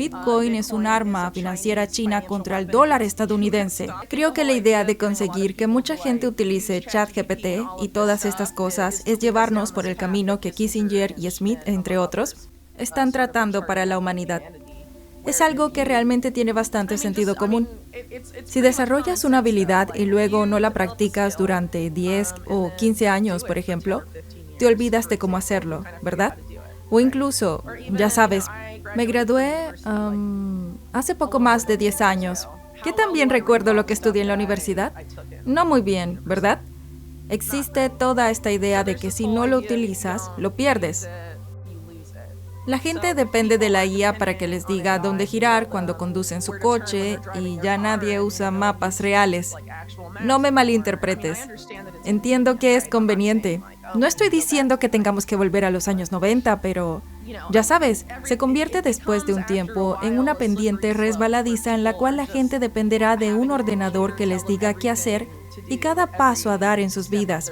Bitcoin es un arma financiera china contra el dólar estadounidense. Creo que la idea de conseguir que mucha gente utilice ChatGPT y todas estas cosas es llevarnos por el camino que Kissinger y Smith, entre otros, están tratando para la humanidad. Es algo que realmente tiene bastante sentido común. Si desarrollas una habilidad y luego no la practicas durante 10 o 15 años, por ejemplo, te olvidas de cómo hacerlo, ¿verdad? O incluso, ya sabes, me gradué hace poco más de 10 años. ¿Qué tan bien recuerdo lo que estudié en la universidad? No muy bien, ¿verdad? Existe toda esta idea de que si no lo utilizas, lo pierdes. La gente depende de la IA para que les diga dónde girar cuando conducen su coche y ya nadie usa mapas reales. No me malinterpretes. Entiendo que es conveniente. No estoy diciendo que tengamos que volver a los años 90, pero ya sabes, se convierte después de un tiempo en una pendiente resbaladiza en la cual la gente dependerá de un ordenador que les diga qué hacer y cada paso a dar en sus vidas.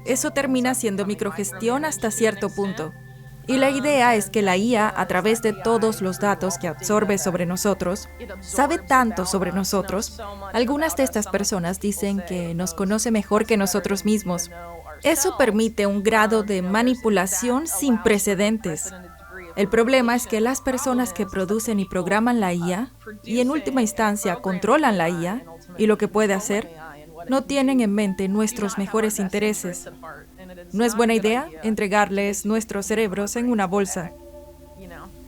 Eso termina siendo microgestión hasta cierto punto. Y la idea es que la IA, a través de todos los datos que absorbe sobre nosotros, sabe tanto sobre nosotros. Algunas de estas personas dicen que nos conoce mejor que nosotros mismos. Eso permite un grado de manipulación sin precedentes. El problema es que las personas que producen y programan la IA, y en última instancia controlan la IA, y lo que puede hacer, no tienen en mente nuestros mejores intereses. No es buena idea entregarles nuestros cerebros en una bolsa.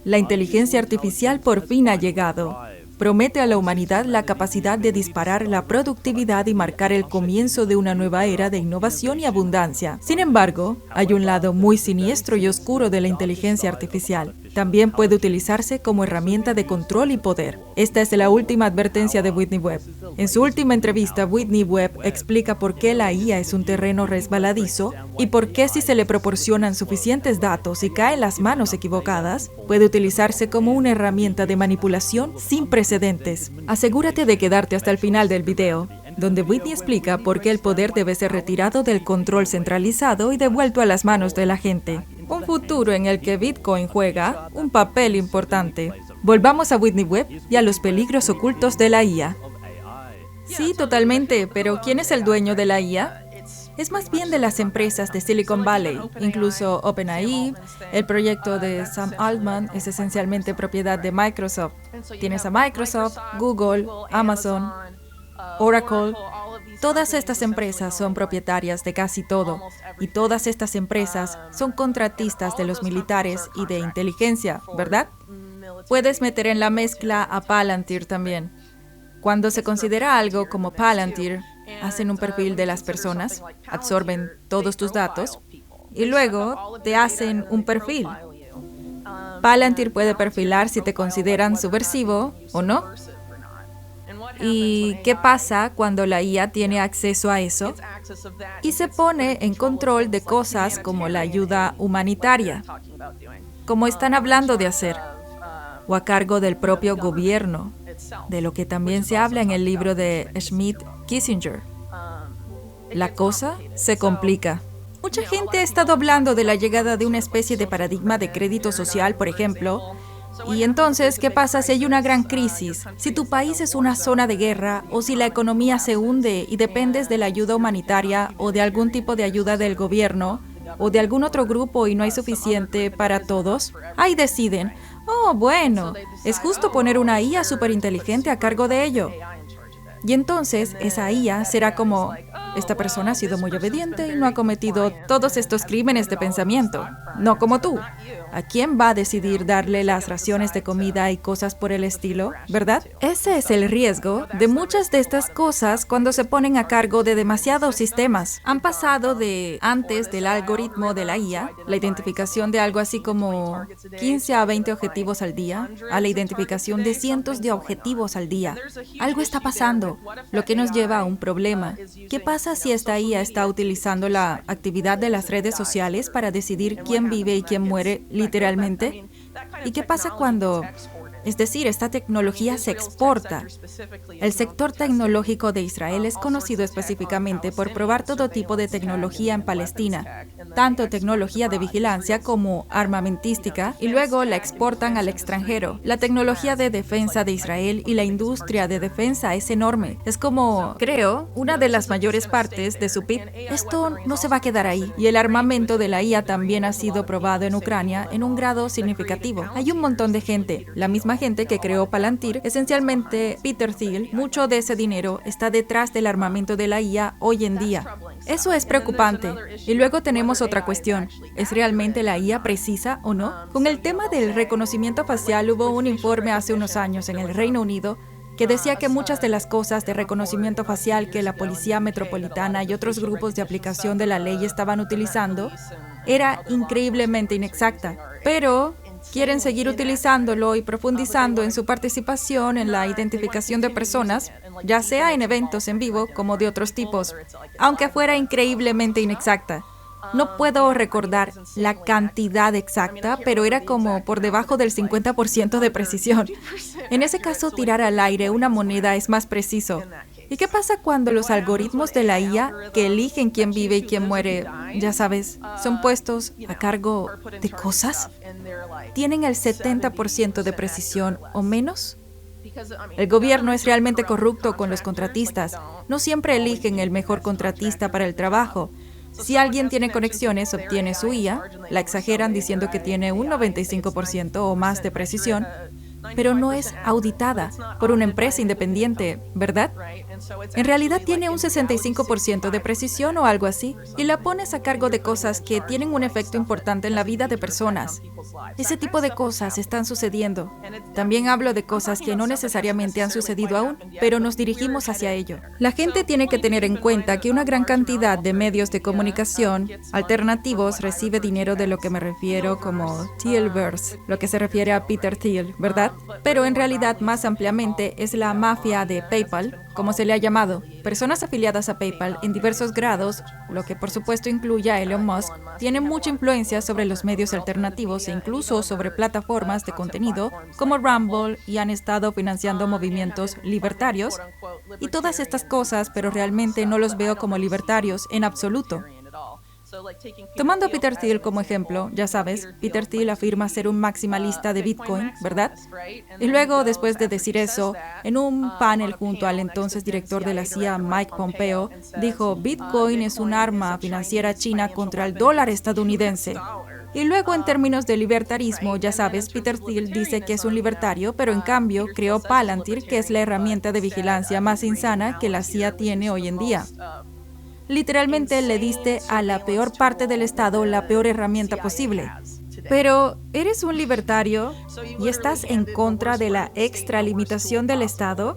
La inteligencia artificial por fin ha llegado. Promete a la humanidad la capacidad de disparar la productividad y marcar el comienzo de una nueva era de innovación y abundancia. Sin embargo, hay un lado muy siniestro y oscuro de la inteligencia artificial. También puede utilizarse como herramienta de control y poder. Esta es la última advertencia de Whitney Webb. En su última entrevista, Whitney Webb explica por qué la IA es un terreno resbaladizo y por qué si se le proporcionan suficientes datos y cae en las manos equivocadas, puede utilizarse como una herramienta de manipulación sin precedentes. Asegúrate de quedarte hasta el final del video, donde Whitney explica por qué el poder debe ser retirado del control centralizado y devuelto a las manos de la gente. Un futuro en el que Bitcoin juega un papel importante. Volvamos a Whitney Webb y a los peligros ocultos de la IA. Sí, totalmente, pero ¿quién es el dueño de la IA? Es más bien de las empresas de Silicon Valley, incluso OpenAI. El proyecto de Sam Altman es esencialmente propiedad de Microsoft. Tienes a Microsoft, Google, Amazon, Oracle. Todas estas empresas son propietarias de casi todo, y todas estas empresas son contratistas de los militares y de inteligencia, ¿verdad? Puedes meter en la mezcla a Palantir también. Cuando se considera algo como Palantir, hacen un perfil de las personas, absorben todos tus datos y luego te hacen un perfil. Palantir puede perfilar si te consideran subversivo o no. ¿Y qué pasa cuando la IA tiene acceso a eso? Y se pone en control de cosas como la ayuda humanitaria, como están hablando de hacer, o a cargo del propio gobierno, de lo que también se habla en el libro de Schmidt-Kissinger. La cosa se complica. Mucha gente ha estado hablando de la llegada de una especie de paradigma de crédito social, por ejemplo. Y entonces, ¿qué pasa si hay una gran crisis? Si tu país es una zona de guerra o si la economía se hunde y dependes de la ayuda humanitaria o de algún tipo de ayuda del gobierno o de algún otro grupo y no hay suficiente para todos, ahí deciden, oh, bueno, es justo poner una IA superinteligente a cargo de ello. Y entonces esa IA será como, esta persona ha sido muy obediente y no ha cometido todos estos crímenes de pensamiento, no como tú. ¿A quién va a decidir darle las raciones de comida y cosas por el estilo, verdad? Ese es el riesgo de muchas de estas cosas cuando se ponen a cargo de demasiados sistemas. Han pasado de antes del algoritmo de la IA, la identificación de algo así como 15 a 20 objetivos al día, a la identificación de cientos de objetivos al día. Algo está pasando, lo que nos lleva a un problema. ¿Qué pasa si esta IA está utilizando la actividad de las redes sociales para decidir quién vive y quién muere literalmente? ¿Y qué pasa cuando Es decir, esta tecnología se exporta. El sector tecnológico de Israel es conocido específicamente por probar todo tipo de tecnología en Palestina, tanto tecnología de vigilancia como armamentística, y luego la exportan al extranjero. La tecnología de defensa de Israel y la industria de defensa es enorme. Es como, creo, una de las mayores partes de su PIB. Esto no se va a quedar ahí. Y el armamento de la IA también ha sido probado en Ucrania en un grado significativo. Hay un montón de gente, la misma gente que creó Palantir, esencialmente Peter Thiel. Mucho de ese dinero está detrás del armamento de la IA hoy en día. Eso es preocupante. Y luego tenemos otra cuestión. ¿Es realmente la IA precisa o no? Con el tema del reconocimiento facial hubo un informe hace unos años en el Reino Unido que decía que muchas de las cosas de reconocimiento facial que la Policía Metropolitana y otros grupos de aplicación de la ley estaban utilizando era increíblemente inexacta. Pero quieren seguir utilizándolo y profundizando en su participación en la identificación de personas, ya sea en eventos en vivo como de otros tipos, aunque fuera increíblemente inexacta. No puedo recordar la cantidad exacta, pero era como por debajo del 50% de precisión. En ese caso, tirar al aire una moneda es más preciso. ¿Y qué pasa cuando los algoritmos de la IA que eligen quién vive y quién muere, ya sabes, son puestos a cargo de cosas? ¿Tienen el 70% de precisión o menos? El gobierno es realmente corrupto con los contratistas. No siempre eligen el mejor contratista para el trabajo. Si alguien tiene conexiones, obtiene su IA, la exageran diciendo que tiene un 95% o más de precisión, pero no es auditada por una empresa independiente, ¿verdad? En realidad tiene un 65% de precisión o algo así, y la pones a cargo de cosas que tienen un efecto importante en la vida de personas. Ese tipo de cosas están sucediendo. También hablo de cosas que no necesariamente han sucedido aún, pero nos dirigimos hacia ello. La gente tiene que tener en cuenta que una gran cantidad de medios de comunicación alternativos recibe dinero de lo que me refiero como Thielverse, lo que se refiere a Peter Thiel, ¿verdad? Pero en realidad más ampliamente es la mafia de PayPal, como se le ha llamado. Personas afiliadas a PayPal en diversos grados, lo que por supuesto incluye a Elon Musk, tienen mucha influencia sobre los medios alternativos e incluso sobre plataformas de contenido como Rumble, y han estado financiando movimientos libertarios y todas estas cosas, pero realmente no los veo como libertarios en absoluto. Tomando a Peter Thiel como ejemplo, ya sabes, Peter Thiel afirma ser un maximalista de Bitcoin, ¿verdad? Y luego, después de decir eso, en un panel junto al entonces director de la CIA, Mike Pompeo, dijo: Bitcoin es un arma financiera china contra el dólar estadounidense. Y luego, en términos de libertarismo, ya sabes, Peter Thiel dice que es un libertario, pero en cambio creó Palantir, que es la herramienta de vigilancia más insana que la CIA tiene hoy en día. Literalmente le diste a la peor parte del Estado la peor herramienta posible. Pero, ¿eres un libertario y estás en contra de la extralimitación del Estado?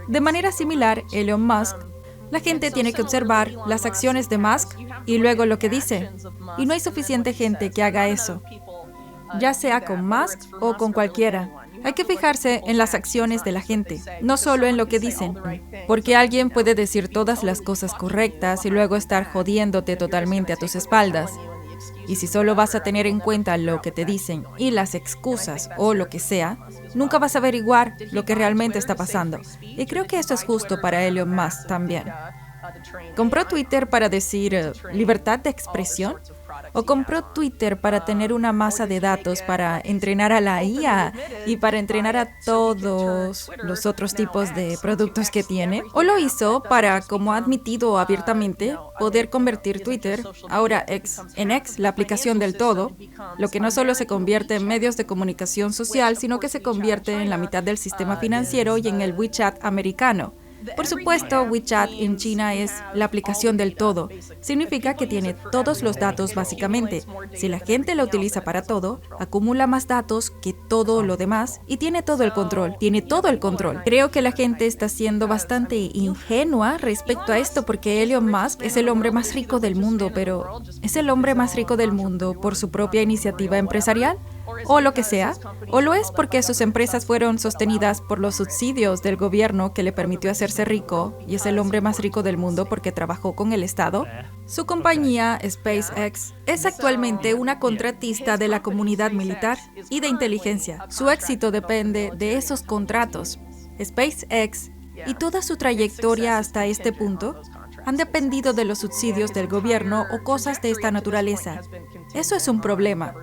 De manera similar, Elon Musk, la gente tiene que observar las acciones de Musk y luego lo que dice. Y no hay suficiente gente que haga eso, ya sea con Musk o con cualquiera. Hay que fijarse en las acciones de la gente, no solo en lo que dicen, porque alguien puede decir todas las cosas correctas y luego estar jodiéndote totalmente a tus espaldas. Y si solo vas a tener en cuenta lo que te dicen y las excusas o lo que sea, nunca vas a averiguar lo que realmente está pasando. Y creo que esto es justo para Elon Musk también. ¿Compró Twitter para decir libertad de expresión? ¿O compró Twitter para tener una masa de datos para entrenar a la IA y para entrenar a todos los otros tipos de productos que tiene? ¿O lo hizo para, como ha admitido abiertamente, poder convertir Twitter, ahora X, en X, la aplicación del todo, lo que no solo se convierte en medios de comunicación social, sino que se convierte en la mitad del sistema financiero y en el WeChat americano? Por supuesto, WeChat en China es la aplicación del todo. Significa que tiene todos los datos básicamente. Si la gente la utiliza para todo, acumula más datos que todo lo demás y tiene todo el control. Tiene todo el control. Creo que la gente está siendo bastante ingenua respecto a esto porque Elon Musk es el hombre más rico del mundo, pero ¿es el hombre más rico del mundo por su propia iniciativa empresarial o lo que sea, o lo es porque sus empresas fueron sostenidas por los subsidios del gobierno que le permitió hacerse rico y es el hombre más rico del mundo porque trabajó con el Estado. Su compañía, SpaceX, es actualmente una contratista de la comunidad militar y de inteligencia. Su éxito depende de esos contratos. SpaceX y toda su trayectoria hasta este punto han dependido de los subsidios del gobierno o cosas de esta naturaleza. Eso es un problema.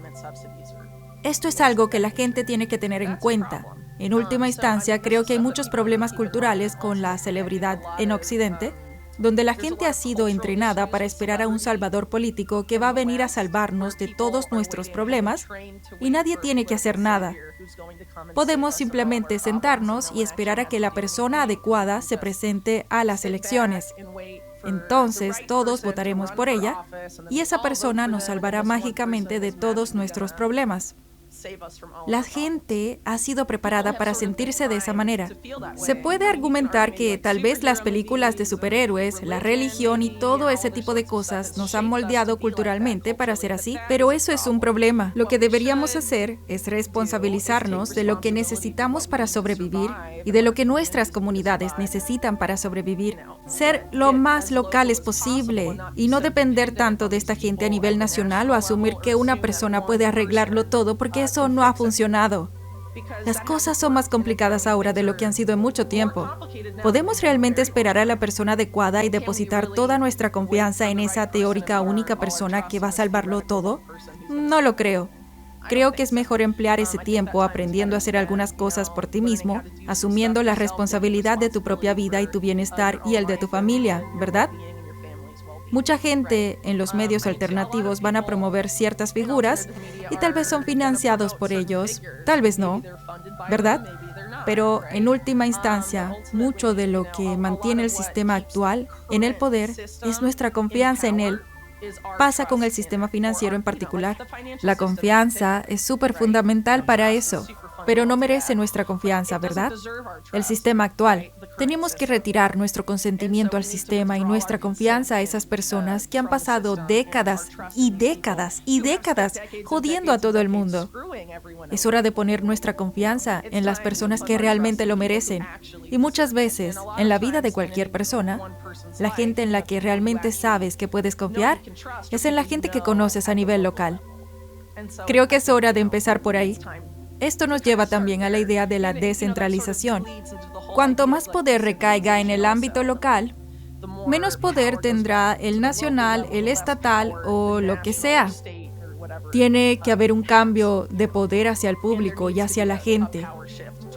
Esto es algo que la gente tiene que tener en cuenta. En última instancia, creo que hay muchos problemas culturales con la celebridad en Occidente, donde la gente ha sido entrenada para esperar a un salvador político que va a venir a salvarnos de todos nuestros problemas y nadie tiene que hacer nada. Podemos simplemente sentarnos y esperar a que la persona adecuada se presente a las elecciones. Entonces todos votaremos por ella y esa persona nos salvará mágicamente de todos nuestros problemas. La gente ha sido preparada para sentirse de esa manera. Se puede argumentar que tal vez las películas de superhéroes, la religión y todo ese tipo de cosas nos han moldeado culturalmente para ser así, pero eso es un problema. Lo que deberíamos hacer es responsabilizarnos de lo que necesitamos para sobrevivir y de lo que nuestras comunidades necesitan para sobrevivir. Ser lo más locales posible y no depender tanto de esta gente a nivel nacional o asumir que una persona puede arreglarlo todo porque eso no ha funcionado. Las cosas son más complicadas ahora de lo que han sido en mucho tiempo. ¿Podemos realmente esperar a la persona adecuada y depositar toda nuestra confianza en esa teórica única persona que va a salvarlo todo? No lo creo. Creo que es mejor emplear ese tiempo aprendiendo a hacer algunas cosas por ti mismo, asumiendo la responsabilidad de tu propia vida y tu bienestar y el de tu familia, ¿verdad? Mucha gente en los medios alternativos van a promover ciertas figuras y tal vez son financiados por ellos, tal vez no, ¿verdad? Pero en última instancia, mucho de lo que mantiene el sistema actual en el poder es nuestra confianza en él. Pasa con el sistema financiero en particular. La confianza es súper fundamental para eso, pero no merece nuestra confianza, ¿verdad? El sistema actual. Tenemos que retirar nuestro consentimiento al sistema y nuestra confianza a esas personas que han pasado décadas y décadas y décadas jodiendo a todo el mundo. Es hora de poner nuestra confianza en las personas que realmente lo merecen. Y muchas veces, en la vida de cualquier persona, la gente en la que realmente sabes que puedes confiar es en la gente que conoces a nivel local. Creo que es hora de empezar por ahí. Esto nos lleva también a la idea de la descentralización. Cuanto más poder recaiga en el ámbito local, menos poder tendrá el nacional, el estatal o lo que sea. Tiene que haber un cambio de poder hacia el público y hacia la gente.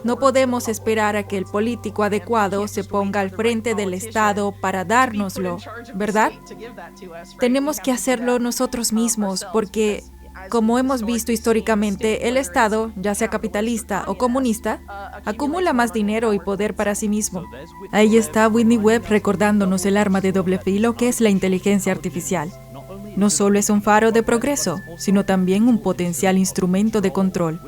No podemos esperar a que el político adecuado se ponga al frente del Estado para dárnoslo, ¿verdad? Tenemos que hacerlo nosotros mismos porque, como hemos visto históricamente, el Estado, ya sea capitalista o comunista, acumula más dinero y poder para sí mismo. Ahí está Whitney Webb recordándonos el arma de doble filo que es la inteligencia artificial. No solo es un faro de progreso, sino también un potencial instrumento de control.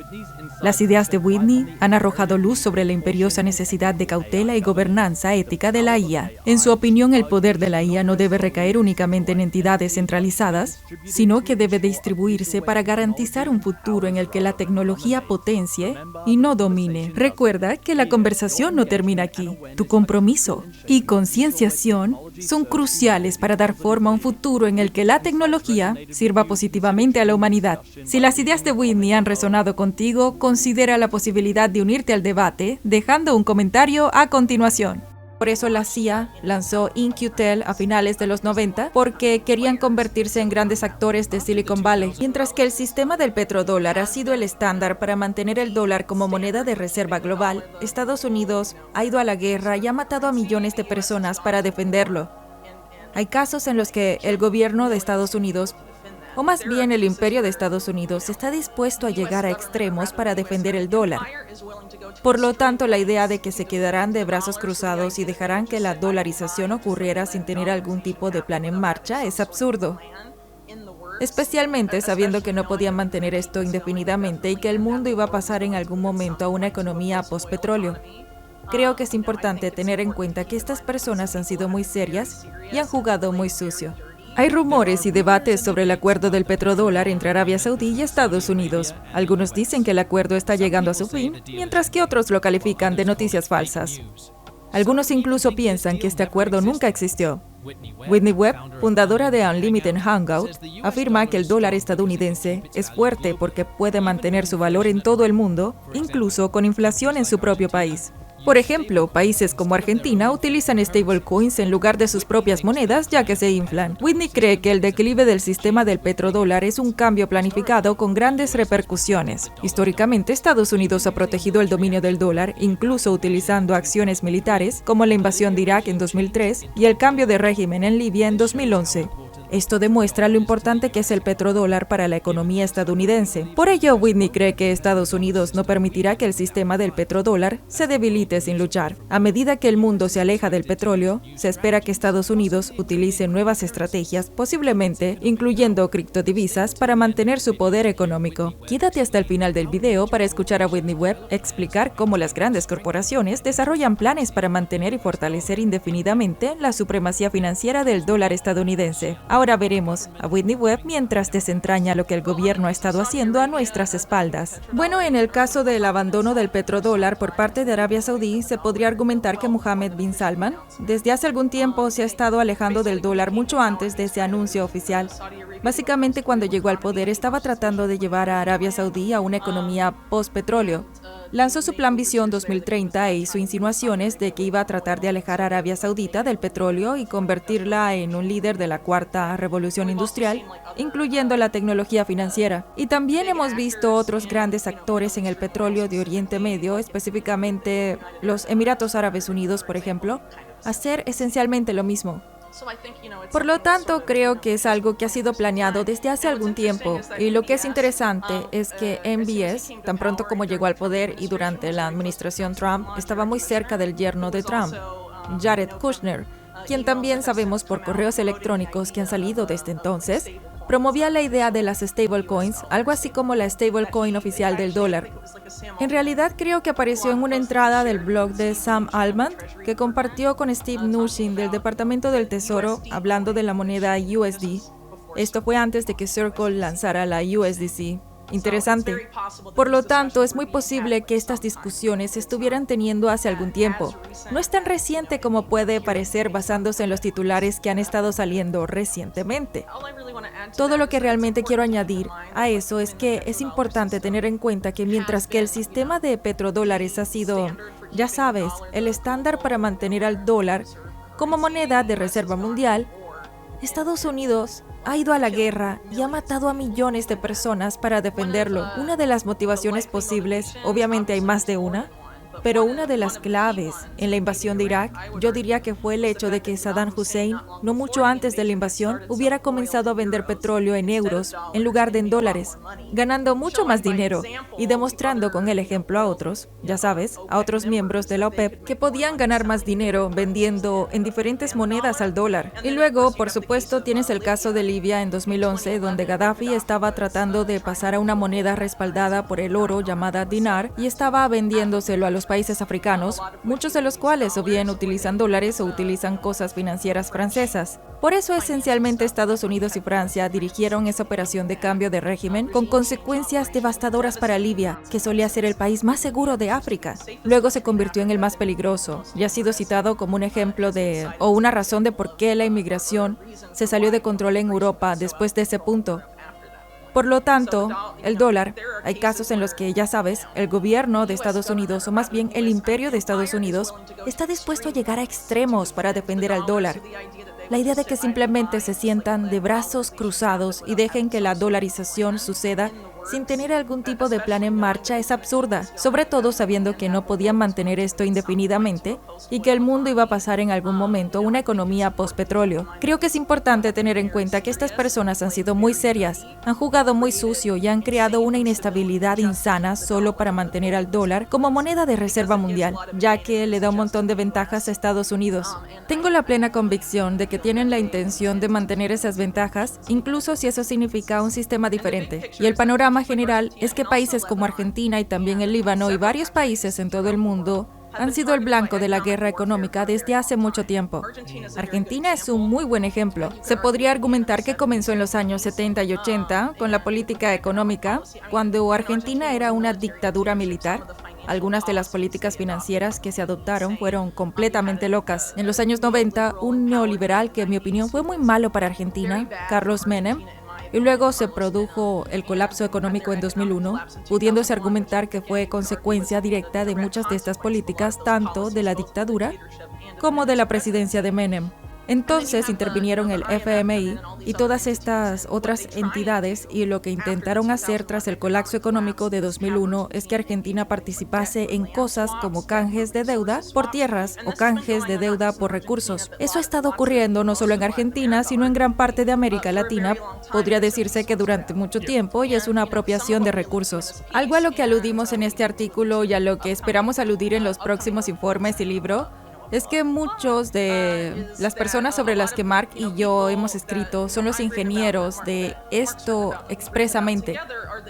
Las ideas de Whitney han arrojado luz sobre la imperiosa necesidad de cautela y gobernanza ética de la IA. En su opinión, el poder de la IA no debe recaer únicamente en entidades centralizadas, sino que debe distribuirse para garantizar un futuro en el que la tecnología potencie y no domine. Recuerda que la conversación no termina aquí. Tu compromiso y concienciación son cruciales para dar forma a un futuro en el que la tecnología sirva positivamente a la humanidad. Si las ideas de Whitney han resonado contigo, considera la posibilidad de unirte al debate dejando un comentario a continuación. Por eso la CIA lanzó In-Q-Tel a finales de los 90 porque querían convertirse en grandes actores de Silicon Valley. Mientras que el sistema del petrodólar ha sido el estándar para mantener el dólar como moneda de reserva global, Estados Unidos ha ido a la guerra y ha matado a millones de personas para defenderlo. Hay casos en los que el gobierno de Estados Unidos, o más bien el imperio de Estados Unidos, está dispuesto a llegar a extremos para defender el dólar. Por lo tanto, la idea de que se quedarán de brazos cruzados y dejarán que la dolarización ocurriera sin tener algún tipo de plan en marcha es absurdo. Especialmente sabiendo que no podían mantener esto indefinidamente y que el mundo iba a pasar en algún momento a una economía post-petróleo. Creo que es importante tener en cuenta que estas personas han sido muy serias y han jugado muy sucio. Hay rumores y debates sobre el acuerdo del petrodólar entre Arabia Saudí y Estados Unidos. Algunos dicen que el acuerdo está llegando a su fin, mientras que otros lo califican de noticias falsas. Algunos incluso piensan que este acuerdo nunca existió. Whitney Webb, fundadora de Unlimited Hangout, afirma que el dólar estadounidense es fuerte porque puede mantener su valor en todo el mundo, incluso con inflación en su propio país. Por ejemplo, países como Argentina utilizan stablecoins en lugar de sus propias monedas ya que se inflan. Whitney cree que el declive del sistema del petrodólar es un cambio planificado con grandes repercusiones. Históricamente, Estados Unidos ha protegido el dominio del dólar, incluso utilizando acciones militares como la invasión de Irak en 2003 y el cambio de régimen en Libia en 2011. Esto demuestra lo importante que es el petrodólar para la economía estadounidense. Por ello, Whitney cree que Estados Unidos no permitirá que el sistema del petrodólar se debilite sin luchar. A medida que el mundo se aleja del petróleo, se espera que Estados Unidos utilice nuevas estrategias, posiblemente incluyendo criptodivisas, para mantener su poder económico. Quédate hasta el final del video para escuchar a Whitney Webb explicar cómo las grandes corporaciones desarrollan planes para mantener y fortalecer indefinidamente la supremacía financiera del dólar estadounidense. Ahora veremos a Whitney Webb mientras desentraña lo que el gobierno ha estado haciendo a nuestras espaldas. Bueno, en el caso del abandono del petrodólar por parte de Arabia Saudí, se podría argumentar que Mohammed bin Salman desde hace algún tiempo se ha estado alejando del dólar mucho antes de ese anuncio oficial. Básicamente, cuando llegó al poder, estaba tratando de llevar a Arabia Saudí a una economía post-petróleo. Lanzó su Plan Visión 2030 e hizo insinuaciones de que iba a tratar de alejar a Arabia Saudita del petróleo y convertirla en un líder de la cuarta revolución industrial, incluyendo la tecnología financiera. Y también hemos visto otros grandes actores en el petróleo de Oriente Medio, específicamente los Emiratos Árabes Unidos, por ejemplo, hacer esencialmente lo mismo. Por lo tanto, creo que es algo que ha sido planeado desde hace algún tiempo, y lo que es interesante es que MBS, tan pronto como llegó al poder y durante la administración Trump, estaba muy cerca del yerno de Trump, Jared Kushner, quien también sabemos por correos electrónicos que han salido desde entonces, promovía la idea de las stablecoins, algo así como la stablecoin oficial del dólar. En realidad creo que apareció en una entrada del blog de Sam Altman, que compartió con Steve Mnuchin del Departamento del Tesoro hablando de la moneda USD. Esto fue antes de que Circle lanzara la USDC. Interesante. Por lo tanto, es muy posible que estas discusiones se estuvieran teniendo hace algún tiempo. No es tan reciente como puede parecer basándose en los titulares que han estado saliendo recientemente. Todo lo que realmente quiero añadir a eso es que es importante tener en cuenta que mientras que el sistema de petrodólares ha sido, ya sabes, el estándar para mantener al dólar como moneda de reserva mundial, Estados Unidos ha ido a la guerra y ha matado a millones de personas para defenderlo. Una de las motivaciones posibles, obviamente hay más de una, pero una de las claves en la invasión de Irak, yo diría que fue el hecho de que Saddam Hussein, no mucho antes de la invasión, hubiera comenzado a vender petróleo en euros en lugar de en dólares, ganando mucho más dinero y demostrando con el ejemplo a otros, ya sabes, a otros miembros de la OPEP, que podían ganar más dinero vendiendo en diferentes monedas al dólar. Y luego, por supuesto, tienes el caso de Libia en 2011, donde Gaddafi estaba tratando de pasar a una moneda respaldada por el oro llamada dinar y estaba vendiéndoselo a los países africanos, muchos de los cuales o bien utilizan dólares o utilizan cosas financieras francesas. Por eso, esencialmente, Estados Unidos y Francia dirigieron esa operación de cambio de régimen con consecuencias devastadoras para Libia, que solía ser el país más seguro de África. Luego se convirtió en el más peligroso y ha sido citado como un ejemplo o una razón de por qué la inmigración se salió de control en Europa después de ese punto. Por lo tanto, el dólar, hay casos en los que, ya sabes, el gobierno de Estados Unidos, o más bien el imperio de Estados Unidos, está dispuesto a llegar a extremos para defender al dólar. La idea de que simplemente se sientan de brazos cruzados y dejen que la dolarización suceda sin tener algún tipo de plan en marcha es absurda, sobre todo sabiendo que no podían mantener esto indefinidamente y que el mundo iba a pasar en algún momento a una economía post-petróleo. Creo que es importante tener en cuenta que estas personas han sido muy serias, han jugado muy sucio y han creado una inestabilidad insana solo para mantener al dólar como moneda de reserva mundial, ya que le da un montón de ventajas a Estados Unidos. Tengo la plena convicción de que tienen la intención de mantener esas ventajas, incluso si eso significa un sistema diferente. Y el panorama general es que países como Argentina y también el Líbano y varios países en todo el mundo han sido el blanco de la guerra económica desde hace mucho tiempo. Argentina es un muy buen ejemplo. Se podría argumentar que comenzó en los años 70 y 80 con la política económica, cuando Argentina era una dictadura militar. Algunas de las políticas financieras que se adoptaron fueron completamente locas. En los años 90, un neoliberal que en mi opinión fue muy malo para Argentina, Carlos Menem, y luego se produjo el colapso económico en 2001, pudiéndose argumentar que fue consecuencia directa de muchas de estas políticas, tanto de la dictadura como de la presidencia de Menem. Entonces intervinieron el FMI y todas estas otras entidades, y lo que intentaron hacer tras el colapso económico de 2001 es que Argentina participase en cosas como canjes de deuda por tierras o canjes de deuda por recursos. Eso ha estado ocurriendo no solo en Argentina, sino en gran parte de América Latina. Podría decirse que durante mucho tiempo, y es una apropiación de recursos. Algo a lo que aludimos en este artículo y a lo que esperamos aludir en los próximos informes y libro es que muchos de las personas sobre las que Mark y yo hemos escrito son los ingenieros de esto expresamente.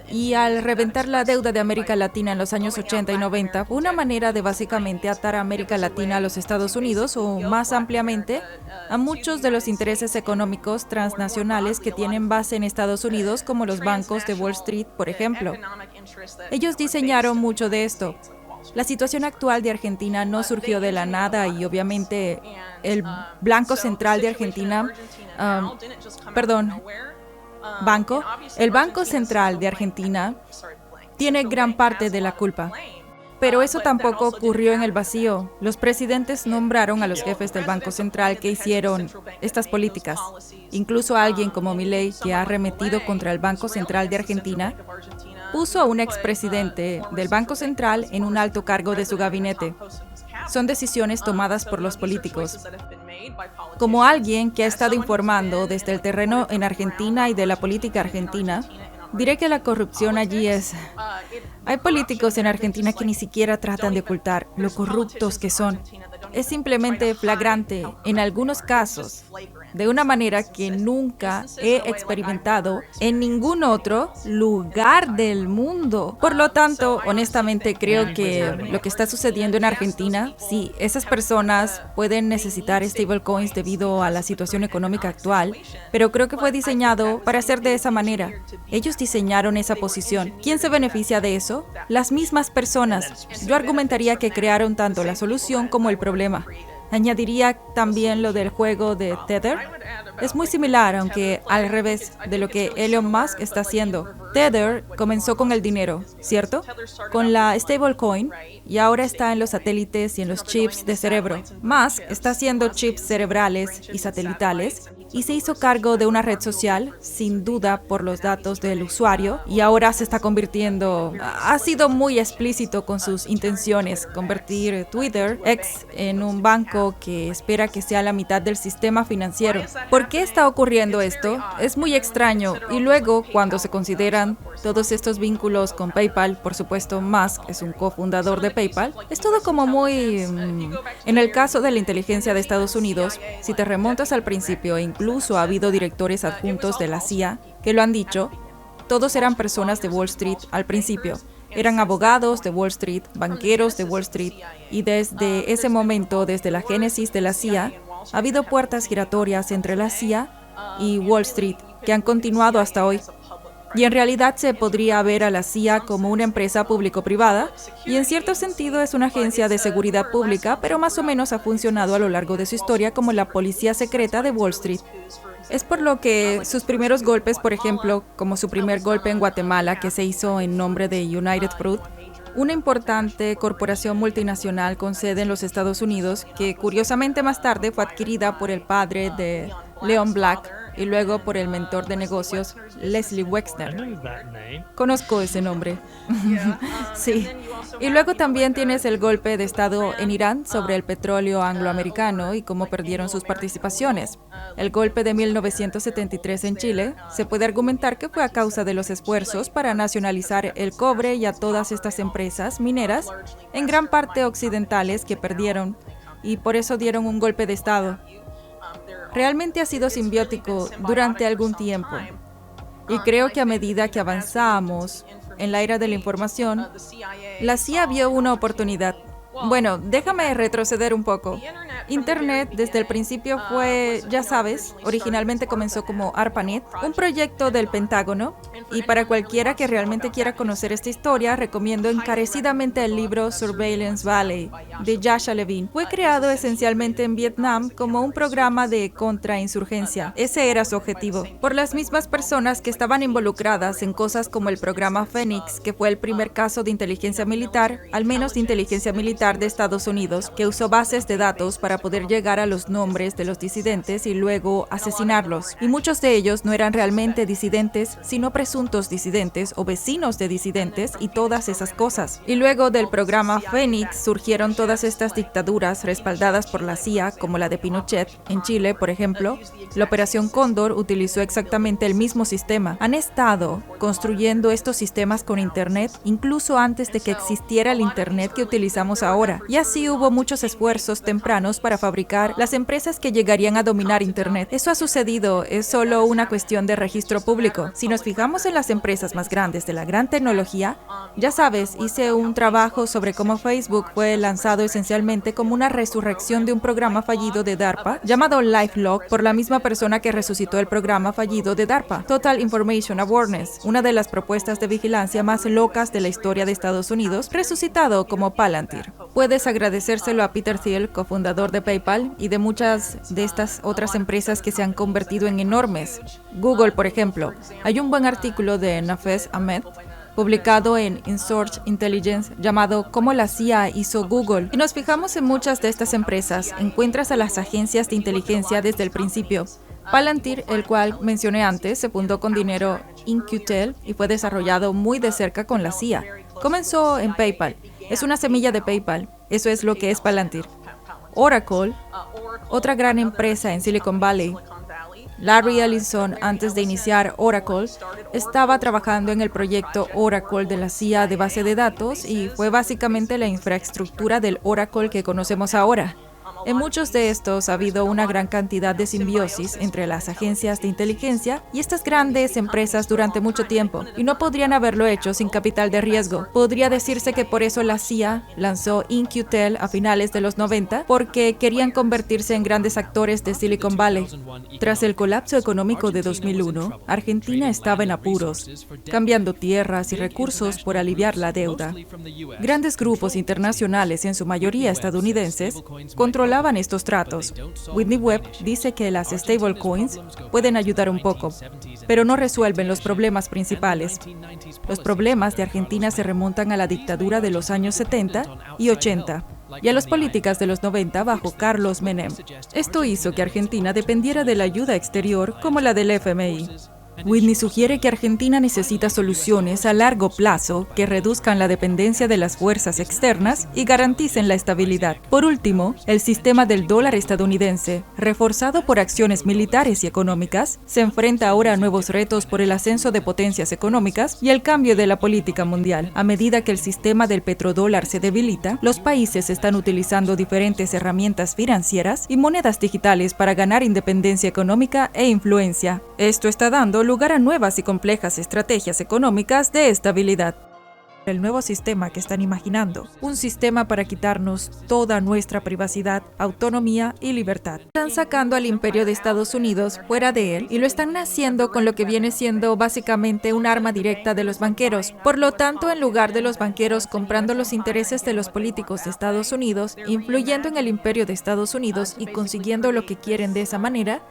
Y al reventar la deuda de América Latina en los años 80 y 90, fue una manera de básicamente atar a América Latina a los Estados Unidos, o más ampliamente, a muchos de los intereses económicos transnacionales que tienen base en Estados Unidos, como los bancos de Wall Street, por ejemplo. Ellos diseñaron mucho de esto. La situación actual de Argentina no surgió de la nada, y obviamente el Banco Central de Argentina, el Banco Central de Argentina tiene gran parte de la culpa. Pero eso tampoco ocurrió en el vacío. Los presidentes nombraron a los jefes del Banco Central que hicieron estas políticas. Incluso alguien como Milei, que ha arremetido contra el Banco Central de Argentina, puso a un expresidente del Banco Central en un alto cargo de su gabinete. Son decisiones tomadas por los políticos. Como alguien que ha estado informando desde el terreno en Argentina y de la política argentina, diré que la corrupción allí es... Hay políticos en Argentina que ni siquiera tratan de ocultar lo corruptos que son. Es simplemente flagrante, en algunos casos, de una manera que nunca he experimentado en ningún otro lugar del mundo. Por lo tanto, honestamente creo que lo que está sucediendo en Argentina, sí, esas personas pueden necesitar stablecoins debido a la situación económica actual, pero creo que fue diseñado para ser de esa manera. Ellos diseñaron esa posición. ¿Quién se beneficia de eso? Las mismas personas. Yo argumentaría que crearon tanto la solución como el problema. Añadiría también lo del juego de Tether. Es muy similar, aunque al revés de lo que Elon Musk está haciendo. Tether comenzó con el dinero, ¿cierto? Con la stablecoin, y ahora está en los satélites y en los chips de cerebro. Musk está haciendo chips cerebrales y satelitales, y se hizo cargo de una red social, sin duda por los datos del usuario, y ahora se está convirtiendo, ha sido muy explícito con sus intenciones, convertir Twitter, X, en un banco que espera que sea la mitad del sistema financiero. ¿Por qué está ocurriendo esto? Es muy extraño, y luego, cuando se consideran todos estos vínculos con PayPal, por supuesto, Musk es un cofundador de PayPal, es todo como muy... En el caso de la inteligencia de Estados Unidos, si te remontas al principio, incluso ha habido directores adjuntos de la CIA que lo han dicho, todos eran personas de Wall Street al principio. Eran abogados de Wall Street, banqueros de Wall Street, y desde ese momento, desde la génesis de la CIA, ha habido puertas giratorias entre la CIA y Wall Street que han continuado hasta hoy. Y en realidad se podría ver a la CIA como una empresa público-privada, y en cierto sentido es una agencia de seguridad pública, pero más o menos ha funcionado a lo largo de su historia como la policía secreta de Wall Street. Es por lo que sus primeros golpes, por ejemplo, como su primer golpe en Guatemala, que se hizo en nombre de United Fruit, una importante corporación multinacional con sede en los Estados Unidos, que curiosamente más tarde fue adquirida por el padre de Leon Black, y luego por el mentor de negocios, Leslie Wexner. Conozco ese nombre. Sí. Y luego también tienes el golpe de Estado en Irán sobre el petróleo angloamericano y cómo perdieron sus participaciones. El golpe de 1973 en Chile se puede argumentar que fue a causa de los esfuerzos para nacionalizar el cobre y a todas estas empresas mineras, en gran parte occidentales, que perdieron, y por eso dieron un golpe de Estado. Realmente ha sido simbiótico durante algún tiempo, y creo que a medida que avanzamos en la era de la información, la CIA vio una oportunidad. Bueno, déjame retroceder un poco. Internet desde el principio fue, ya sabes, originalmente comenzó como ARPANET, un proyecto del Pentágono, y para cualquiera que realmente quiera conocer esta historia, recomiendo encarecidamente el libro Surveillance Valley de Yasha Levine. Fue creado esencialmente en Vietnam como un programa de contrainsurgencia. Ese era su objetivo. Por las mismas personas que estaban involucradas en cosas como el programa Phoenix, que fue el primer caso de inteligencia militar, al menos de inteligencia militar de Estados Unidos, que usó bases de datos para poder llegar a los nombres de los disidentes y luego asesinarlos. Y muchos de ellos no eran realmente disidentes, sino presuntos disidentes o vecinos de disidentes y todas esas cosas. Y luego del programa Phoenix surgieron todas estas dictaduras respaldadas por la CIA, como la de Pinochet. En Chile, por ejemplo, la Operación Cóndor utilizó exactamente el mismo sistema. Han estado construyendo estos sistemas con Internet incluso antes de que existiera el Internet que utilizamos ahora. Y así hubo muchos esfuerzos tempranos para fabricar las empresas que llegarían a dominar Internet. Eso ha sucedido, es solo una cuestión de registro público. Si nos fijamos en las empresas más grandes de la gran tecnología, ya sabes, hice un trabajo sobre cómo Facebook fue lanzado esencialmente como una resurrección de un programa fallido de DARPA llamado LifeLock por la misma persona que resucitó el programa fallido de DARPA, Total Information Awareness, una de las propuestas de vigilancia más locas de la historia de Estados Unidos, resucitado como Palantir. Puedes agradecérselo a Peter Thiel, cofundador de PayPal, y de muchas de estas otras empresas que se han convertido en enormes. Google, por ejemplo. Hay un buen artículo de Nafez Ahmed, publicado en InSearch Intelligence, llamado ¿Cómo la CIA hizo Google? Y nos fijamos en muchas de estas empresas. Encuentras a las agencias de inteligencia desde el principio. Palantir, el cual mencioné antes, se fundó con dinero In-Q-Tel y fue desarrollado muy de cerca con la CIA. Comenzó en PayPal. Es una semilla de PayPal. Eso es lo que es Palantir. Oracle, otra gran empresa en Silicon Valley. Larry Ellison, antes de iniciar Oracle, estaba trabajando en el proyecto Oracle de la CIA de base de datos y fue básicamente la infraestructura del Oracle que conocemos ahora. En muchos de estos ha habido una gran cantidad de simbiosis entre las agencias de inteligencia y estas grandes empresas durante mucho tiempo, y no podrían haberlo hecho sin capital de riesgo. Podría decirse que por eso la CIA lanzó In-Q-Tel a finales de los 90, porque querían convertirse en grandes actores de Silicon Valley. Tras el colapso económico de 2001, Argentina estaba en apuros, cambiando tierras y recursos por aliviar la deuda. Grandes grupos internacionales, en su mayoría estadounidenses, controlaban estos tratos. Whitney Webb dice que las stablecoins pueden ayudar un poco, pero no resuelven los problemas principales. Los problemas de Argentina se remontan a la dictadura de los años 70 y 80 y a las políticas de los 90 bajo Carlos Menem. Esto hizo que Argentina dependiera de la ayuda exterior como la del FMI. Whitney sugiere que Argentina necesita soluciones a largo plazo que reduzcan la dependencia de las fuerzas externas y garanticen la estabilidad. Por último, el sistema del dólar estadounidense, reforzado por acciones militares y económicas, se enfrenta ahora a nuevos retos por el ascenso de potencias económicas y el cambio de la política mundial. A medida que el sistema del petrodólar se debilita, los países están utilizando diferentes herramientas financieras y monedas digitales para ganar independencia económica e influencia. Esto está dando lugar a nuevas y complejas estrategias económicas de estabilidad. El nuevo sistema que están imaginando, un sistema para quitarnos toda nuestra privacidad, autonomía y libertad. Están sacando al imperio de Estados Unidos fuera de él y lo están haciendo con lo que viene siendo básicamente un arma directa de los banqueros. Por lo tanto, en lugar de los banqueros comprando los intereses de los políticos de Estados Unidos, influyendo en el imperio de Estados Unidos y consiguiendo lo que quieren de esa manera,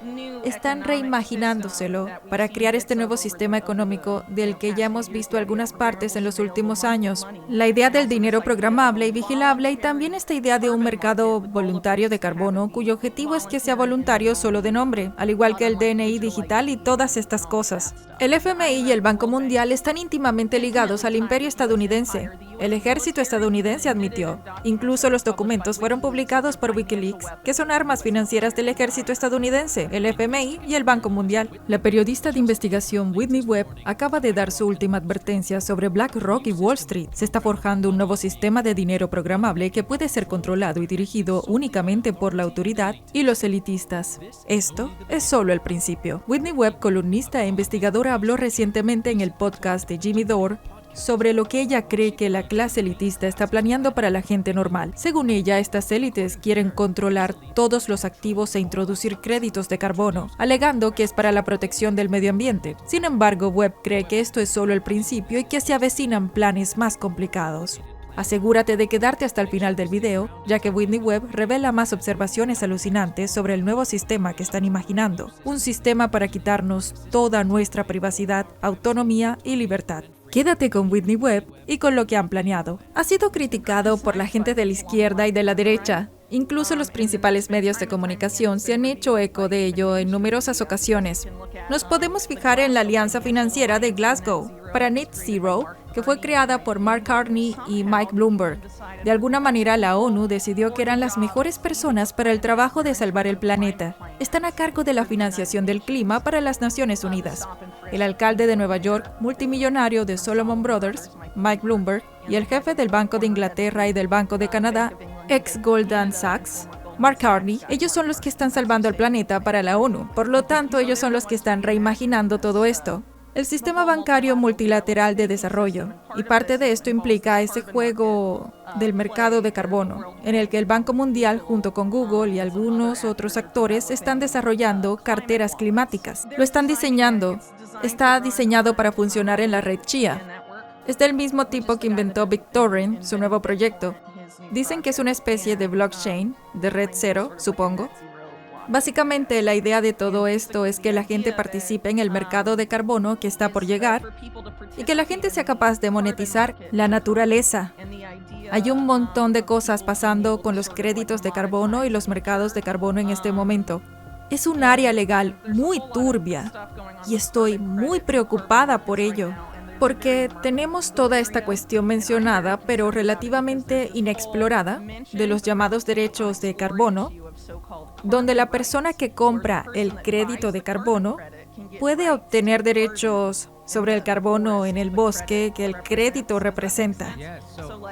están reimaginándoselo para crear este nuevo sistema económico del que ya hemos visto algunas partes en los últimos años. La idea del dinero programable y vigilable, y también esta idea de un mercado voluntario de carbono cuyo objetivo es que sea voluntario solo de nombre, al igual que el DNI digital y todas estas cosas. El FMI y el Banco Mundial están íntimamente ligados al imperio estadounidense. El ejército estadounidense admitió. Incluso los documentos fueron publicados por Wikileaks, que son armas financieras del ejército estadounidense, el FMI y el Banco Mundial. La periodista de investigación Whitney Webb acaba de dar su última advertencia sobre BlackRock y Wall Street. Se está forjando un nuevo sistema de dinero programable que puede ser controlado y dirigido únicamente por la autoridad y los elitistas. Esto es solo el principio. Whitney Webb, columnista e investigadora, habló recientemente en el podcast de Jimmy Dore sobre lo que ella cree que la clase elitista está planeando para la gente normal. Según ella, estas élites quieren controlar todos los activos e introducir créditos de carbono, alegando que es para la protección del medio ambiente. Sin embargo, Webb cree que esto es solo el principio y que se avecinan planes más complicados. Asegúrate de quedarte hasta el final del video, ya que Whitney Webb revela más observaciones alucinantes sobre el nuevo sistema que están imaginando. Un sistema para quitarnos toda nuestra privacidad, autonomía y libertad. Quédate con Whitney Webb y con lo que han planeado. Ha sido criticado por la gente de la izquierda y de la derecha. Incluso los principales medios de comunicación se han hecho eco de ello en numerosas ocasiones. Nos podemos fijar en la Alianza Financiera de Glasgow para Net Zero, que fue creada por Mark Carney y Mike Bloomberg. De alguna manera, la ONU decidió que eran las mejores personas para el trabajo de salvar el planeta. Están a cargo de la financiación del clima para las Naciones Unidas. El alcalde de Nueva York, multimillonario de Solomon Brothers, Mike Bloomberg, y el jefe del Banco de Inglaterra y del Banco de Canadá, ex Goldman Sachs, Mark Carney, ellos son los que están salvando el planeta para la ONU. Por lo tanto, ellos son los que están reimaginando todo esto. El sistema bancario multilateral de desarrollo, y parte de esto implica ese juego del mercado de carbono, en el que el Banco Mundial, junto con Google y algunos otros actores, están desarrollando carteras climáticas. Lo están diseñando. Está diseñado para funcionar en la red Chia. Es del mismo tipo que inventó BitTorrent, su nuevo proyecto. Dicen que es una especie de blockchain, de red cero, supongo. Básicamente, la idea de todo esto es que la gente participe en el mercado de carbono que está por llegar y que la gente sea capaz de monetizar la naturaleza. Hay un montón de cosas pasando con los créditos de carbono y los mercados de carbono en este momento. Es un área legal muy turbia y estoy muy preocupada por ello. Porque tenemos toda esta cuestión mencionada, pero relativamente inexplorada, de los llamados derechos de carbono, donde la persona que compra el crédito de carbono puede obtener derechos sobre el carbono en el bosque que el crédito representa.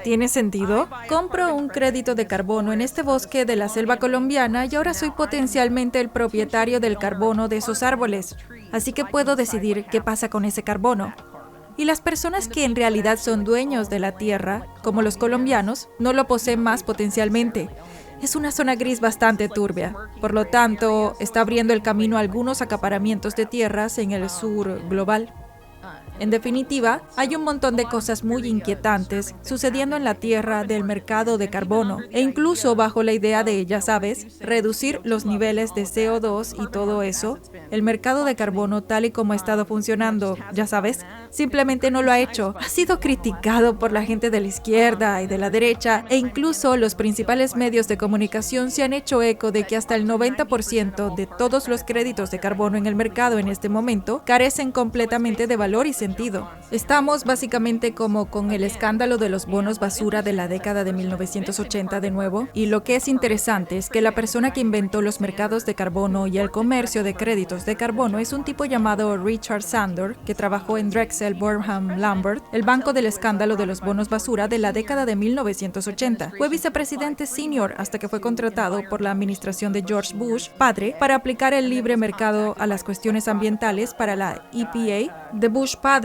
¿Tiene sentido? Compro un crédito de carbono en este bosque de la selva colombiana y ahora soy potencialmente el propietario del carbono de esos árboles, así que puedo decidir qué pasa con ese carbono. Y las personas que en realidad son dueños de la tierra, como los colombianos, no lo poseen más potencialmente. Es una zona gris bastante turbia. Por lo tanto, está abriendo el camino a algunos acaparamientos de tierras en el sur global. En definitiva, hay un montón de cosas muy inquietantes sucediendo en la Tierra del mercado de carbono, e incluso bajo la idea de, ya sabes, reducir los niveles de CO2 y todo eso, el mercado de carbono tal y como ha estado funcionando, ya sabes, simplemente no lo ha hecho. Ha sido criticado por la gente de la izquierda y de la derecha, e incluso los principales medios de comunicación se han hecho eco de que hasta el 90% de todos los créditos de carbono en el mercado en este momento carecen completamente de valor y sentido. Estamos básicamente como con el escándalo de los bonos basura de la década de 1980 de nuevo, y lo que es interesante es que la persona que inventó los mercados de carbono y el comercio de créditos de carbono es un tipo llamado Richard Sandor, que trabajó en Drexel Burnham Lambert, el banco del escándalo de los bonos basura de la década de 1980. Fue vicepresidente senior hasta que fue contratado por la administración de George Bush, padre, para aplicar el libre mercado a las cuestiones ambientales para la EPA de Bush padre.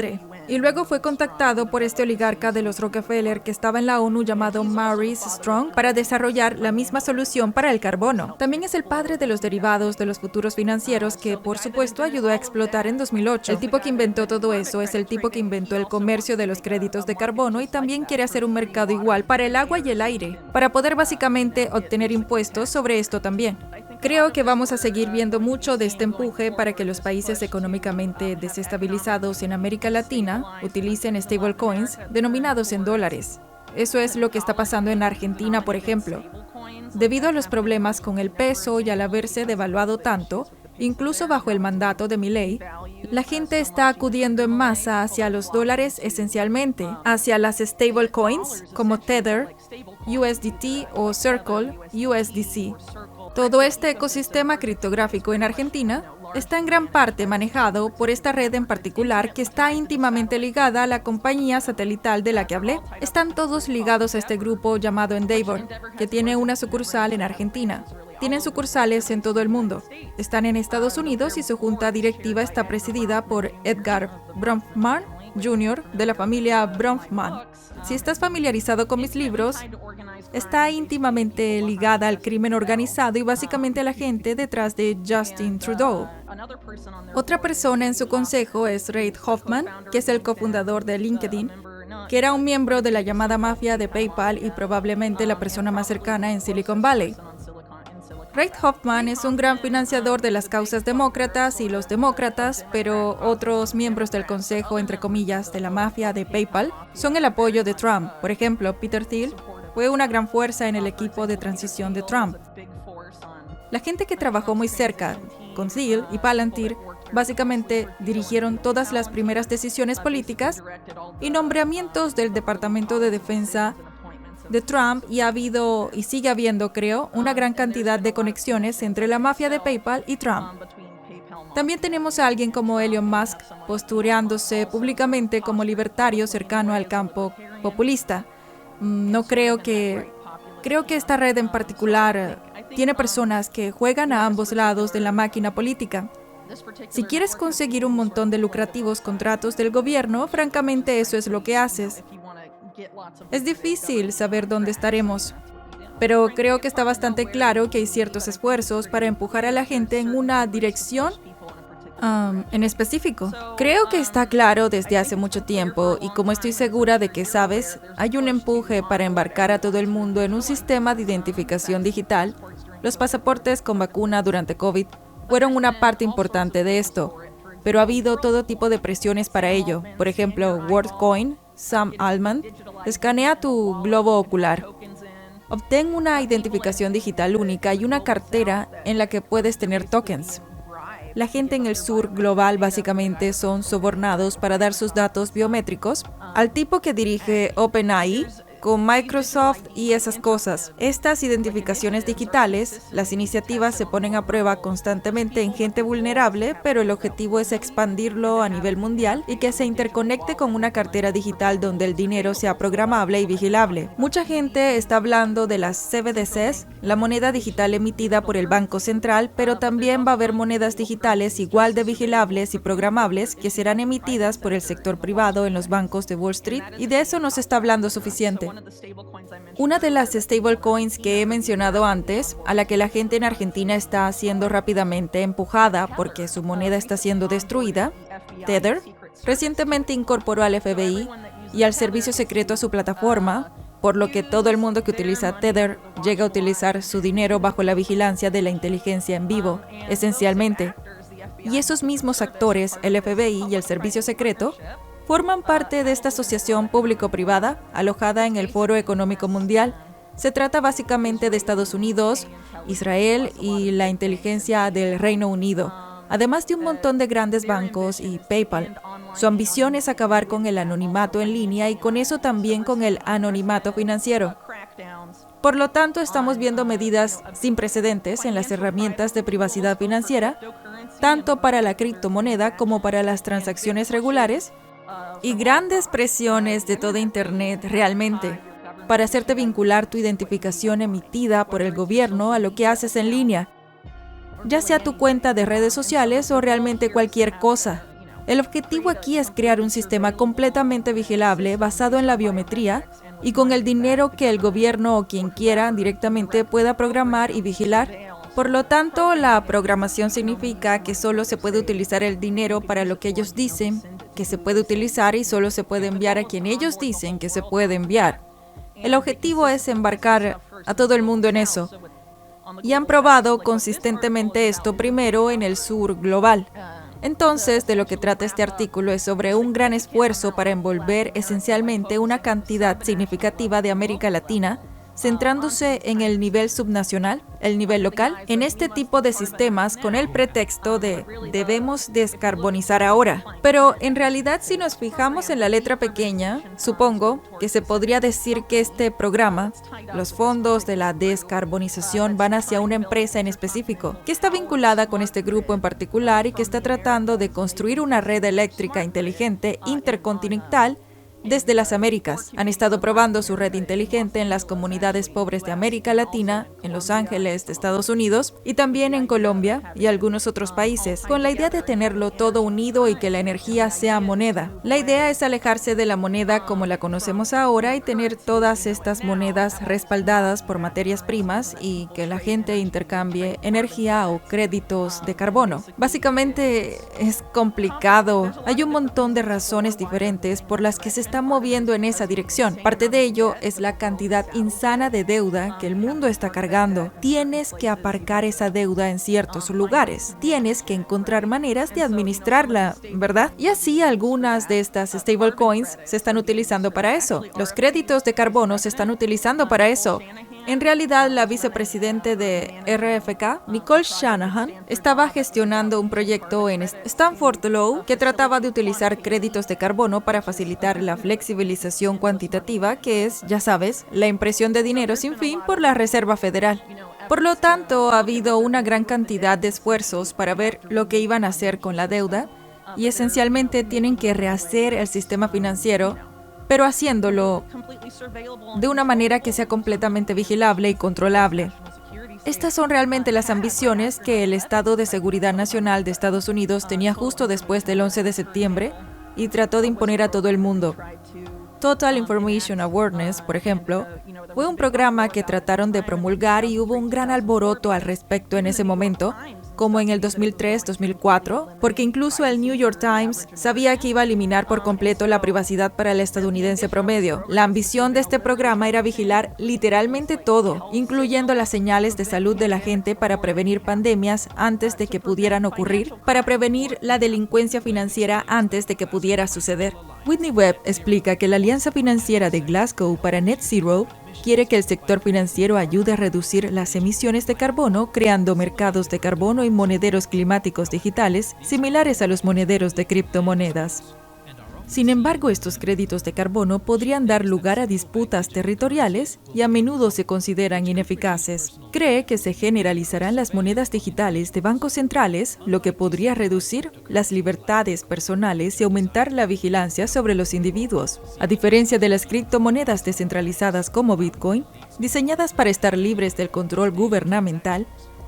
Y luego fue contactado por este oligarca de los Rockefeller que estaba en la ONU llamado Maurice Strong para desarrollar la misma solución para el carbono. También es el padre de los derivados de los futuros financieros que, por supuesto, ayudó a explotar en 2008. El tipo que inventó todo eso es el tipo que inventó el comercio de los créditos de carbono y también quiere hacer un mercado igual para el agua y el aire, para poder básicamente obtener impuestos sobre esto también. Creo que vamos a seguir viendo mucho de este empuje para que los países económicamente desestabilizados en América Latina utilicen stablecoins denominados en dólares. Eso es lo que está pasando en Argentina, por ejemplo. Debido a los problemas con el peso y al haberse devaluado tanto, incluso bajo el mandato de Milei, la gente está acudiendo en masa hacia los dólares esencialmente, hacia las stablecoins como Tether, USDT o Circle, USDC. Todo este ecosistema criptográfico en Argentina está en gran parte manejado por esta red en particular que está íntimamente ligada a la compañía satelital de la que hablé. Están todos ligados a este grupo llamado Endeavor, que tiene una sucursal en Argentina. Tienen sucursales en todo el mundo. Están en Estados Unidos y su junta directiva está presidida por Edgar Bronfman Jr. de la familia Bronfman. Si estás familiarizado con mis libros, está íntimamente ligada al crimen organizado y básicamente a la gente detrás de Justin Trudeau. Otra persona en su consejo es Reid Hoffman, que es el cofundador de LinkedIn, que era un miembro de la llamada mafia de PayPal y probablemente la persona más cercana en Silicon Valley. Reid Hoffman es un gran financiador de las causas demócratas y los demócratas, pero otros miembros del consejo, entre comillas, de la mafia de PayPal, son el apoyo de Trump. Por ejemplo, Peter Thiel fue una gran fuerza en el equipo de transición de Trump. La gente que trabajó muy cerca con Thiel y Palantir básicamente dirigieron todas las primeras decisiones políticas y nombramientos del Departamento de Defensa de Trump, y ha habido y sigue habiendo, creo, una gran cantidad de conexiones entre la mafia de PayPal y Trump. También tenemos a alguien como Elon Musk postureándose públicamente como libertario cercano al campo populista. Creo que esta red en particular tiene personas que juegan a ambos lados de la máquina política. Si quieres conseguir un montón de lucrativos contratos del gobierno, francamente eso es lo que haces. Es difícil saber dónde estaremos, pero creo que está bastante claro que hay ciertos esfuerzos para empujar a la gente en una dirección en específico. Creo que está claro desde hace mucho tiempo, y como estoy segura de que sabes, hay un empuje para embarcar a todo el mundo en un sistema de identificación digital. Los pasaportes con vacuna durante COVID fueron una parte importante de esto, pero ha habido todo tipo de presiones para ello. Por ejemplo, WorldCoin, Sam Altman, escanea tu globo ocular. Obtén una identificación digital única y una cartera en la que puedes tener tokens. La gente en el sur global básicamente son sobornados para dar sus datos biométricos al tipo que dirige OpenAI con Microsoft y esas cosas. Estas identificaciones digitales, las iniciativas se ponen a prueba constantemente en gente vulnerable, pero el objetivo es expandirlo a nivel mundial y que se interconecte con una cartera digital donde el dinero sea programable y vigilable. Mucha gente está hablando de las CBDCs, la moneda digital emitida por el Banco Central, pero también va a haber monedas digitales igual de vigilables y programables que serán emitidas por el sector privado en los bancos de Wall Street, y de eso no se está hablando suficiente. Una de las stablecoins que he mencionado antes, a la que la gente en Argentina está siendo rápidamente empujada porque su moneda está siendo destruida, Tether, recientemente incorporó al FBI y al servicio secreto a su plataforma, por lo que todo el mundo que utiliza Tether llega a utilizar su dinero bajo la vigilancia de la inteligencia en vivo, esencialmente. Y esos mismos actores, el FBI y el servicio secreto, forman parte de esta asociación público-privada alojada en el Foro Económico Mundial. Se trata básicamente de Estados Unidos, Israel y la inteligencia del Reino Unido, además de un montón de grandes bancos y PayPal. Su ambición es acabar con el anonimato en línea y con eso también con el anonimato financiero. Por lo tanto, estamos viendo medidas sin precedentes en las herramientas de privacidad financiera, tanto para la criptomoneda como para las transacciones regulares, y grandes presiones de toda Internet realmente, para hacerte vincular tu identificación emitida por el gobierno a lo que haces en línea, ya sea tu cuenta de redes sociales o realmente cualquier cosa. El objetivo aquí es crear un sistema completamente vigilable basado en la biometría y con el dinero que el gobierno o quien quiera directamente pueda programar y vigilar. Por lo tanto, la programación significa que solo se puede utilizar el dinero para lo que ellos dicen que se puede utilizar y solo se puede enviar a quien ellos dicen que se puede enviar. El objetivo es embarcar a todo el mundo en eso. Y han probado consistentemente esto primero en el sur global. Entonces, de lo que trata este artículo es sobre un gran esfuerzo para envolver esencialmente una cantidad significativa de América Latina, centrándose en el nivel subnacional, el nivel local, en este tipo de sistemas con el pretexto de debemos descarbonizar ahora. Pero en realidad, si nos fijamos en la letra pequeña, supongo que se podría decir que este programa, los fondos de la descarbonización van hacia una empresa en específico, que está vinculada con este grupo en particular y que está tratando de construir una red eléctrica inteligente intercontinental desde las Américas. Han estado probando su red inteligente en las comunidades pobres de América Latina, en Los Ángeles, de Estados Unidos, y también en Colombia y algunos otros países, con la idea de tenerlo todo unido y que la energía sea moneda. La idea es alejarse de la moneda como la conocemos ahora y tener todas estas monedas respaldadas por materias primas y que la gente intercambie energía o créditos de carbono. Básicamente es complicado. Hay un montón de razones diferentes por las que se está moviendo en esa dirección. Parte de ello es la cantidad insana de deuda que el mundo está cargando. Tienes que aparcar esa deuda en ciertos lugares. Tienes que encontrar maneras de administrarla, ¿verdad? Y así algunas de estas stablecoins se están utilizando para eso. Los créditos de carbono se están utilizando para eso. En realidad, la vicepresidente de RFK, Nicole Shanahan, estaba gestionando un proyecto en Stanford Law que trataba de utilizar créditos de carbono para facilitar la flexibilización cuantitativa, que es, ya sabes, la impresión de dinero sin fin por la Reserva Federal. Por lo tanto, ha habido una gran cantidad de esfuerzos para ver lo que iban a hacer con la deuda y esencialmente tienen que rehacer el sistema financiero, pero haciéndolo de una manera que sea completamente vigilable y controlable. Estas son realmente las ambiciones que el Estado de Seguridad Nacional de Estados Unidos tenía justo después del 11 de septiembre y trató de imponer a todo el mundo. Total Information Awareness, por ejemplo, fue un programa que trataron de promulgar y hubo un gran alboroto al respecto en ese momento, como en el 2003-2004, porque incluso el New York Times sabía que iba a eliminar por completo la privacidad para el estadounidense promedio. La ambición de este programa era vigilar literalmente todo, incluyendo las señales de salud de la gente para prevenir pandemias antes de que pudieran ocurrir, para prevenir la delincuencia financiera antes de que pudiera suceder. Whitney Webb explica que la Alianza Financiera de Glasgow para Net Zero quiere que el sector financiero ayude a reducir las emisiones de carbono creando mercados de carbono y monederos climáticos digitales similares a los monederos de criptomonedas. Sin embargo, estos créditos de carbono podrían dar lugar a disputas territoriales y a menudo se consideran ineficaces. Cree que se generalizarán las monedas digitales de bancos centrales, lo que podría reducir las libertades personales y aumentar la vigilancia sobre los individuos. A diferencia de las criptomonedas descentralizadas como Bitcoin, diseñadas para estar libres del control gubernamental,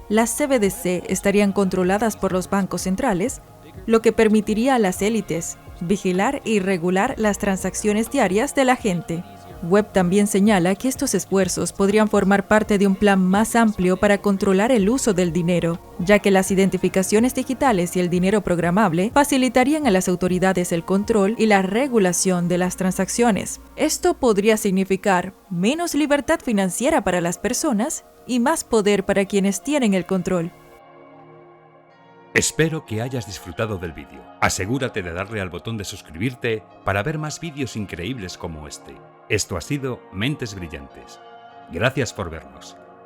las CBDC estarían controladas por los bancos centrales, lo que permitiría a las élites vigilar y regular las transacciones diarias de la gente. Webb también señala que estos esfuerzos podrían formar parte de un plan más amplio para controlar el uso del dinero, ya que las identificaciones digitales y el dinero programable facilitarían a las autoridades el control y la regulación de las transacciones. Esto podría significar menos libertad financiera para las personas y más poder para quienes tienen el control. Espero que hayas disfrutado del vídeo. Asegúrate de darle al botón de suscribirte para ver más vídeos increíbles como este. Esto ha sido Mentes Brillantes. Gracias por vernos.